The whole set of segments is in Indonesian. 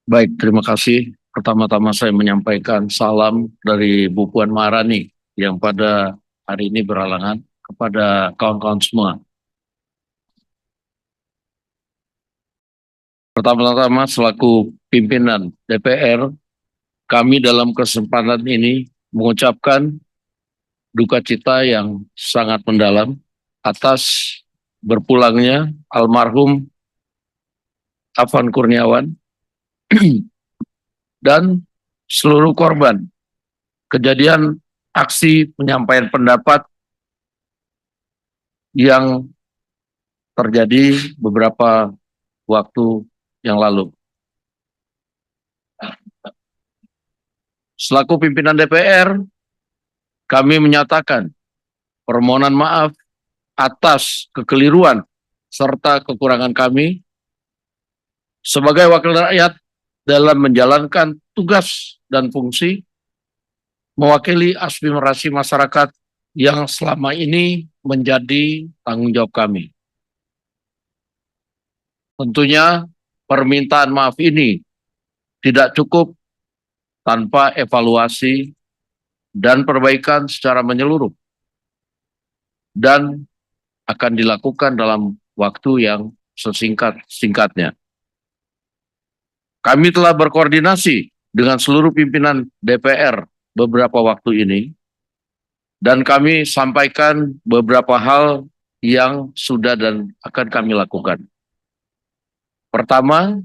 Baik, terima kasih. Pertama-tama saya menyampaikan salam dari Bu Puan Maharani yang pada hari ini berhalangan kepada kawan-kawan semua. Pertama-tama selaku pimpinan DPR, kami dalam kesempatan ini mengucapkan duka cita yang sangat mendalam atas berpulangnya almarhum Afan Kurniawan dan seluruh korban kejadian aksi penyampaian pendapat yang terjadi beberapa waktu yang lalu. Selaku pimpinan DPR, kami menyatakan permohonan maaf atas kekeliruan serta kekurangan kami sebagai wakil rakyat dalam menjalankan tugas dan fungsi mewakili aspirasi masyarakat yang selama ini menjadi tanggung jawab kami. Tentunya permintaan maaf ini tidak cukup tanpa evaluasi dan perbaikan secara menyeluruh dan akan dilakukan dalam waktu yang sesingkat-singkatnya. Kami telah berkoordinasi dengan seluruh pimpinan DPR beberapa waktu ini dan kami sampaikan beberapa hal yang sudah dan akan kami lakukan. Pertama,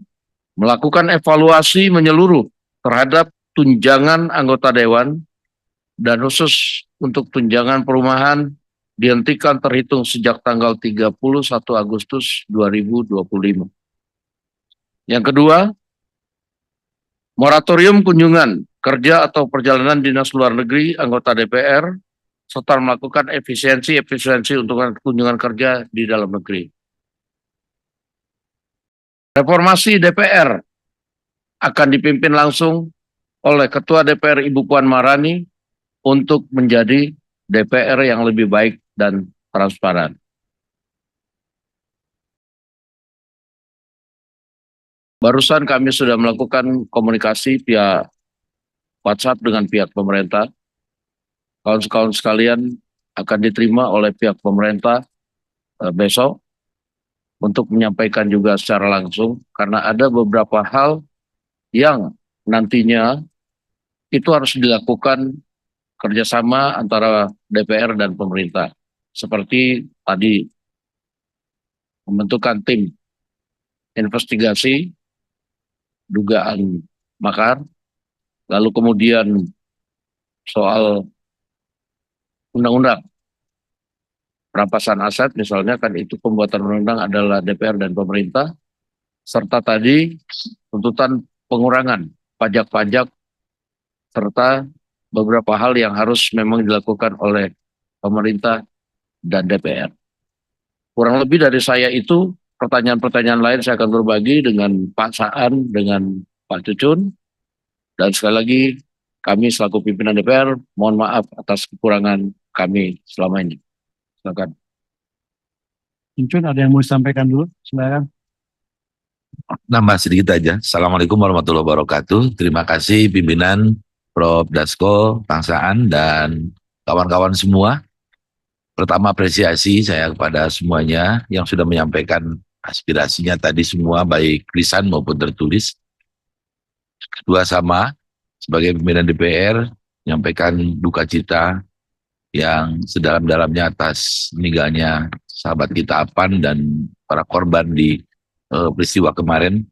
melakukan evaluasi menyeluruh terhadap tunjangan anggota dewan dan khusus untuk tunjangan perumahan dihentikan terhitung sejak tanggal 31 Agustus 2025. Yang kedua, moratorium kunjungan kerja atau perjalanan dinas luar negeri anggota DPR serta melakukan efisiensi untuk kunjungan kerja di dalam negeri. Reformasi DPR akan dipimpin langsung oleh Ketua DPR Ibu Puan Maharani untuk menjadi DPR yang lebih baik dan transparan. Barusan kami sudah melakukan komunikasi via WhatsApp dengan pihak pemerintah. Kawan-kawan sekalian akan diterima oleh pihak pemerintah besok untuk menyampaikan juga secara langsung karena ada beberapa hal yang nantinya itu harus dilakukan kerjasama antara DPR dan pemerintah. Seperti tadi membentukkan tim investigasi dugaan makar, lalu kemudian soal undang-undang perampasan aset misalnya kan itu pembuatan undang-undang adalah DPR dan pemerintah, serta tadi tuntutan pengurangan pajak-pajak serta beberapa hal yang harus memang dilakukan oleh pemerintah dan DPR. Kurang lebih dari saya itu pertanyaan-pertanyaan lain saya akan berbagi dengan Pak Saan, dengan Pak Cucun, dan sekali lagi kami selaku pimpinan DPR mohon maaf atas kekurangan kami selama ini. Silakan. Mungkin ada yang mau disampaikan dulu, silakan. Nambah sedikit aja. Assalamualaikum warahmatullahi wabarakatuh. Terima kasih pimpinan Prof. Dasko, Kang Saan, dan kawan-kawan semua. Pertama apresiasi saya kepada semuanya yang sudah menyampaikan aspirasinya tadi semua baik lisan maupun tertulis. Kedua sama, sebagai pimpinan DPR, menyampaikan duka cita yang sedalam-dalamnya atas meninggalnya sahabat kita Afan dan para korban di peristiwa kemarin,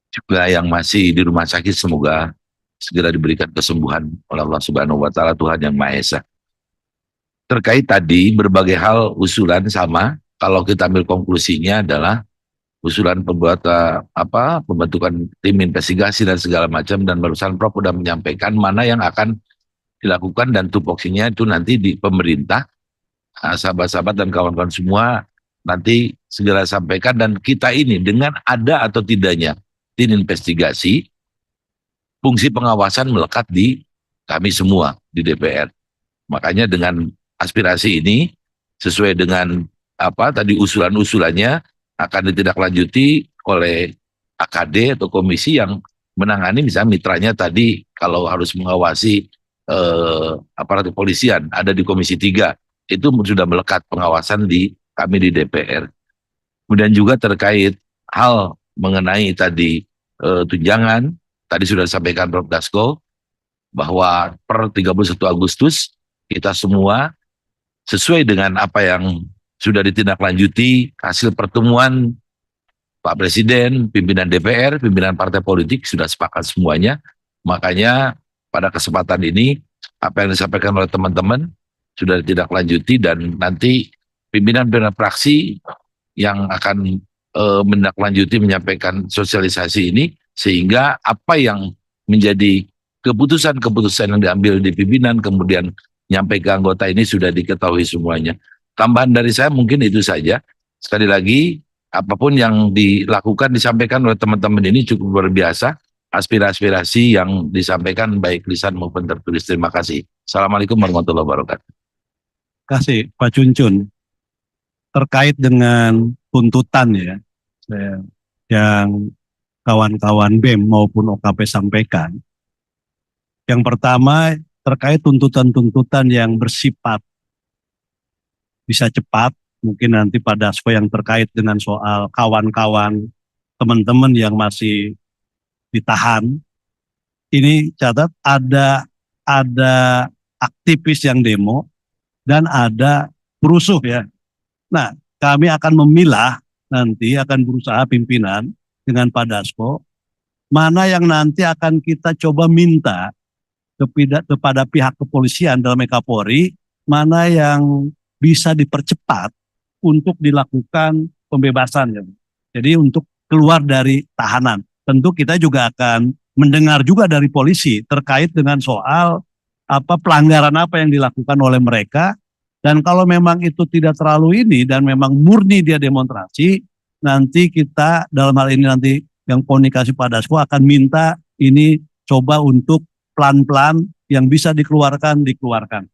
juga yang masih di rumah sakit semoga segera diberikan kesembuhan oleh Allah Subhanahu wa taala, Tuhan yang Maha Esa. Terkait tadi berbagai hal usulan sama, kalau kita ambil konklusinya adalah usulan pembentukan tim investigasi dan segala macam, dan barusan Prof sudah menyampaikan mana yang akan dilakukan dan tupoksinya itu nanti di pemerintah, sahabat-sahabat dan kawan-kawan semua nanti segera sampaikan, dan kita ini dengan ada atau tidaknya tim investigasi, fungsi pengawasan melekat di kami semua di DPR. Makanya dengan aspirasi ini sesuai dengan tadi usulan-usulannya akan ditindaklanjuti oleh AKD atau komisi yang menangani misalnya mitranya tadi kalau harus mengawasi aparat kepolisian ada di Komisi 3 itu sudah melekat pengawasan di kami di DPR. Kemudian juga terkait hal mengenai tadi tunjangan, tadi sudah disampaikan Prof. Dasko bahwa per 31 Agustus kita semua sesuai dengan apa yang sudah ditindaklanjuti hasil pertemuan Pak Presiden, pimpinan DPR, pimpinan partai politik sudah sepakat semuanya. Makanya pada kesempatan ini apa yang disampaikan oleh teman-teman sudah ditindaklanjuti dan nanti pimpinan-pimpinan fraksi yang akan menindaklanjuti menyampaikan sosialisasi ini sehingga apa yang menjadi keputusan-keputusan yang diambil di pimpinan kemudian nyampe ke anggota ini sudah diketahui semuanya. Tambahan dari saya mungkin itu saja. Sekali lagi apapun yang dilakukan disampaikan oleh teman-teman ini cukup luar biasa. Aspirasi yang disampaikan baik lisan maupun tertulis. Terima kasih. Assalamualaikum warahmatullahi wabarakatuh. Terima kasih Pak Cuncun. Terkait dengan tuntutan ya, yang kawan-kawan BEM maupun OKP sampaikan. Yang pertama terkait tuntutan-tuntutan yang bersifat bisa cepat, mungkin nanti Pak Dasko yang terkait dengan soal kawan-kawan teman-teman yang masih ditahan. Ini catat ada aktivis yang demo dan ada perusuh ya. Nah, kami akan memilah nanti akan berusaha pimpinan dengan Pak Dasko mana yang nanti akan kita coba minta kepada pihak kepolisian dalam Kapolri, mana yang bisa dipercepat untuk dilakukan pembebasan. Ya. Jadi untuk keluar dari tahanan. Tentu kita juga akan mendengar juga dari polisi terkait dengan soal pelanggaran apa yang dilakukan oleh mereka. Dan kalau memang itu tidak terlalu ini dan memang murni dia demonstrasi, nanti kita dalam hal ini nanti yang komunikasi Pak Dasko akan minta ini coba untuk pelan-pelan yang bisa dikeluarkan.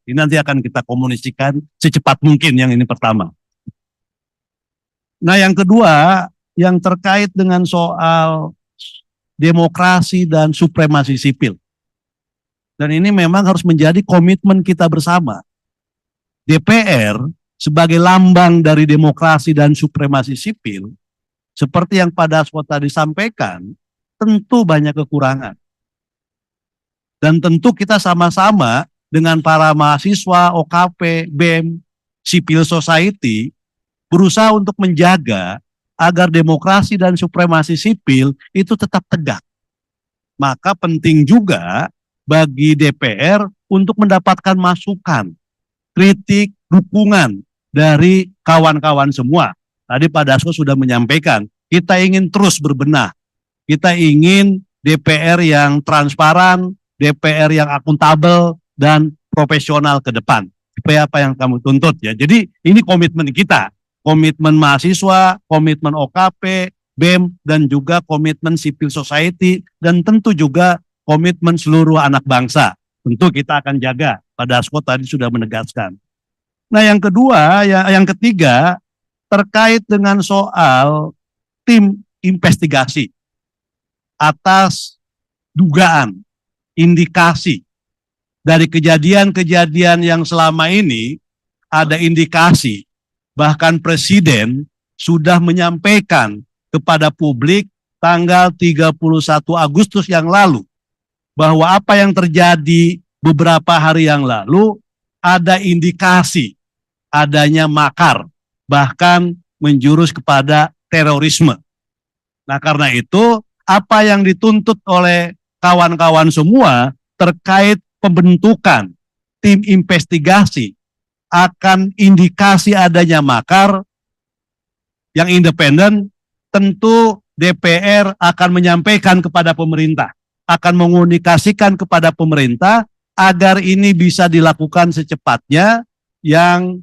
Ini nanti akan kita komunikasikan secepat mungkin yang ini pertama. Nah yang kedua yang terkait dengan soal demokrasi dan supremasi sipil. Dan ini memang harus menjadi komitmen kita bersama. DPR sebagai lambang dari demokrasi dan supremasi sipil, seperti yang Pak Dasko tadi sampaikan, tentu banyak kekurangan. Dan tentu kita sama-sama dengan para mahasiswa, OKP, BEM, civil society, berusaha untuk menjaga agar demokrasi dan supremasi sipil itu tetap tegak. Maka penting juga bagi DPR untuk mendapatkan masukan, kritik, dukungan dari kawan-kawan semua. Tadi Pak Dasko sudah menyampaikan, kita ingin terus berbenah. Kita ingin DPR yang transparan, DPR yang akuntabel, dan profesional ke depan. Supaya apa yang kamu tuntut ya. Jadi ini komitmen kita. Komitmen mahasiswa, komitmen OKP, BEM, dan juga komitmen civil society, dan tentu juga komitmen seluruh anak bangsa. Tentu kita akan jaga. Pak Dasko tadi sudah menegaskan. Nah yang kedua, yang ketiga, terkait dengan soal tim investigasi atas dugaan, indikasi dari kejadian-kejadian yang selama ini ada indikasi bahkan Presiden sudah menyampaikan kepada publik tanggal 31 Agustus yang lalu bahwa apa yang terjadi beberapa hari yang lalu ada indikasi adanya makar bahkan menjurus kepada terorisme. Nah karena itu apa yang dituntut oleh kawan-kawan semua terkait pembentukan tim investigasi akan indikasi adanya makar yang independen, tentu DPR akan menyampaikan kepada pemerintah, akan mengomunikasikan kepada pemerintah agar ini bisa dilakukan secepatnya yang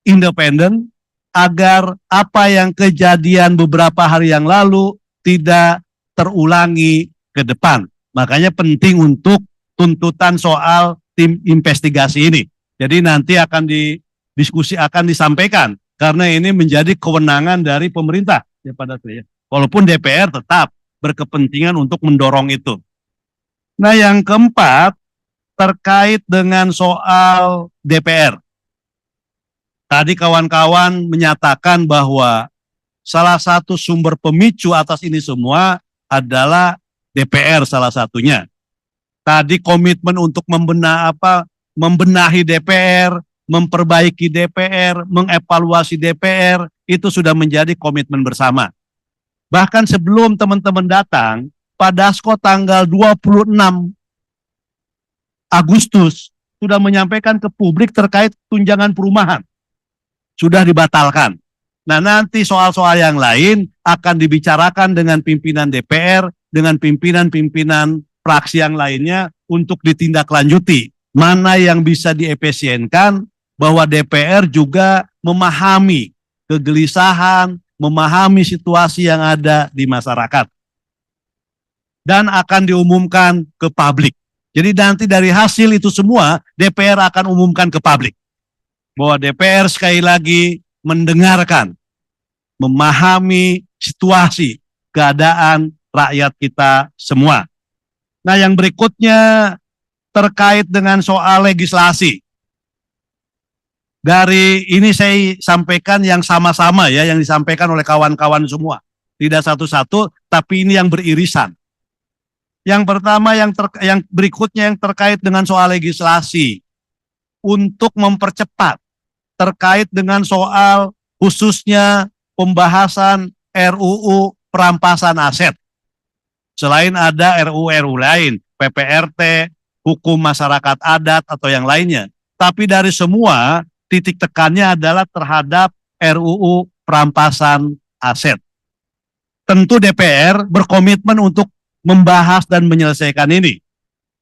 independen, agar apa yang kejadian beberapa hari yang lalu tidak terulangi ke depan. Makanya penting untuk tuntutan soal tim investigasi ini. Jadi nanti akan akan disampaikan karena ini menjadi kewenangan dari pemerintah ya pada saya. Walaupun DPR tetap berkepentingan untuk mendorong itu. Nah, yang keempat terkait dengan soal DPR. Tadi kawan-kawan menyatakan bahwa salah satu sumber pemicu atas ini semua adalah DPR salah satunya. Tadi komitmen untuk membenahi DPR, memperbaiki DPR, mengevaluasi DPR, itu sudah menjadi komitmen bersama. Bahkan sebelum teman-teman datang, Pak Dasko tanggal 26 Agustus sudah menyampaikan ke publik terkait tunjangan perumahan. Sudah dibatalkan. Nah, nanti soal-soal yang lain akan dibicarakan dengan pimpinan DPR, dengan pimpinan-pimpinan fraksi yang lainnya untuk ditindaklanjuti. Mana yang bisa diefisienkan, bahwa DPR juga memahami kegelisahan, memahami situasi yang ada di masyarakat. Dan akan diumumkan ke publik. Jadi nanti dari hasil itu semua, DPR akan umumkan ke publik. Bahwa DPR sekali lagi mendengarkan, memahami situasi, keadaan rakyat kita semua. Nah, yang berikutnya terkait dengan soal legislasi. Dari ini saya sampaikan yang sama-sama ya, yang disampaikan oleh kawan-kawan semua. Tidak satu-satu, tapi ini yang beririsan. Yang pertama, yang berikutnya yang terkait dengan soal legislasi. Untuk mempercepat terkait dengan soal khususnya pembahasan RUU perampasan aset. Selain ada RUU lain, PPRT, hukum masyarakat adat atau yang lainnya. Tapi dari semua titik tekannya adalah terhadap RUU perampasan aset. Tentu DPR berkomitmen untuk membahas dan menyelesaikan ini.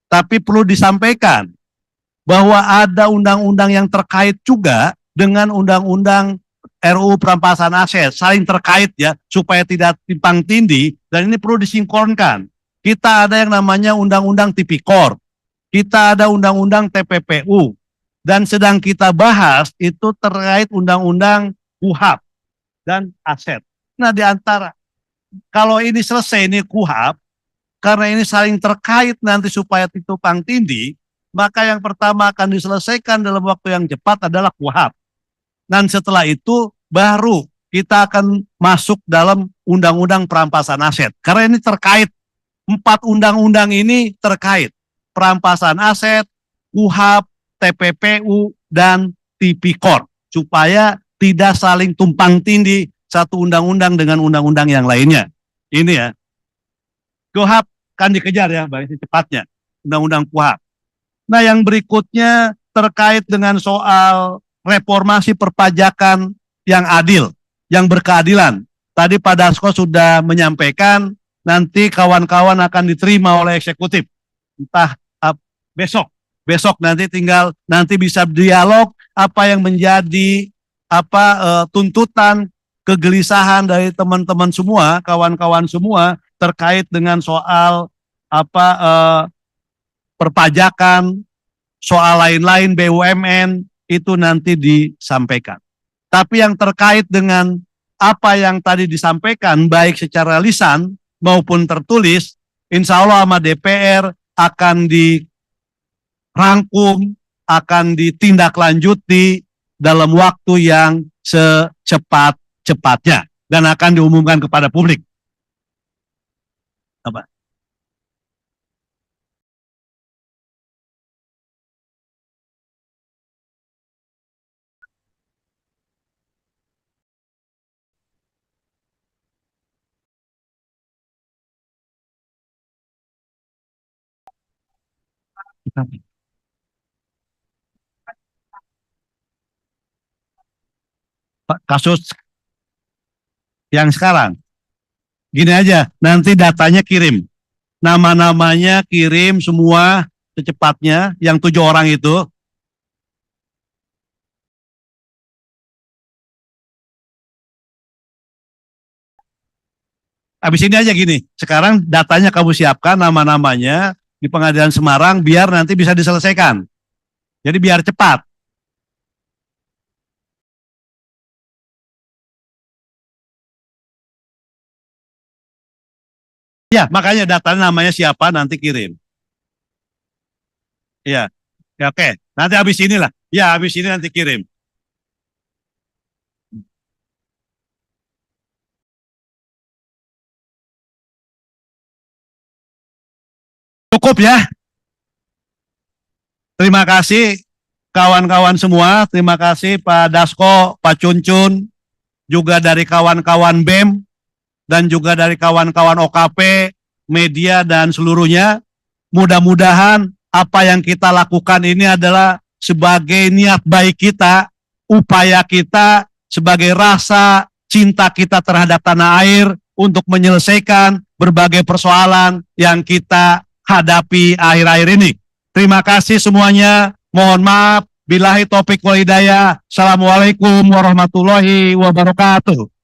Tapi perlu disampaikan bahwa ada undang-undang yang terkait juga dengan undang-undang RUU perampasan aset, saling terkait ya, supaya tidak timpang tindih, dan ini perlu disinkronkan. Kita ada yang namanya undang-undang Tipikor, kita ada undang-undang TPPU, dan sedang kita bahas itu terkait undang-undang KUHP dan aset. Nah, di antara, kalau ini selesai ini KUHP, karena ini saling terkait nanti supaya tumpang tindih, maka yang pertama akan diselesaikan dalam waktu yang cepat adalah KUHP. Dan setelah itu baru kita akan masuk dalam undang-undang perampasan aset. Karena ini terkait, 4 undang-undang ini terkait. Perampasan aset, KUHP, TPPU, dan Tipikor. Supaya tidak saling tumpang tindih satu undang-undang dengan undang-undang yang lainnya. Ini ya. KUHP kan dikejar ya, baik secepatnya. Undang-undang KUHP. Nah, yang berikutnya terkait dengan soal reformasi perpajakan yang adil, yang berkeadilan. Tadi Pak Dasko sudah menyampaikan nanti kawan-kawan akan diterima oleh eksekutif. Entah besok nanti tinggal nanti bisa dialog apa yang menjadi tuntutan kegelisahan dari teman-teman semua, kawan-kawan semua terkait dengan soal perpajakan, soal lain-lain BUMN itu nanti disampaikan. Tapi yang terkait dengan apa yang tadi disampaikan baik secara lisan maupun tertulis, insya Allah sama DPR akan dirangkum, akan ditindaklanjuti dalam waktu yang secepat-cepatnya dan akan diumumkan kepada publik. Apa? Kasus yang sekarang, gini aja, nanti datanya kirim, nama-namanya kirim semua secepatnya, yang 7 orang itu. Habis ini aja gini, sekarang datanya kamu siapkan nama-namanya di Pengadilan Semarang biar nanti bisa diselesaikan. Jadi biar cepat. Ya, makanya data namanya siapa nanti kirim. Ya, ya oke. Nanti habis inilah. Ya, habis ini nanti kirim. Cukup ya. Terima kasih kawan-kawan semua. Terima kasih Pak Dasko, Pak Cuncun, juga dari kawan-kawan BEM, dan juga dari kawan-kawan OKP, media, dan seluruhnya. Mudah-mudahan apa yang kita lakukan ini adalah sebagai niat baik kita, upaya kita, sebagai rasa cinta kita terhadap tanah air untuk menyelesaikan berbagai persoalan yang kita hadapi akhir-akhir ini. Terima kasih semuanya. Mohon maaf. Billahi taufiq wal hidayah. Assalamualaikum warahmatullahi wabarakatuh.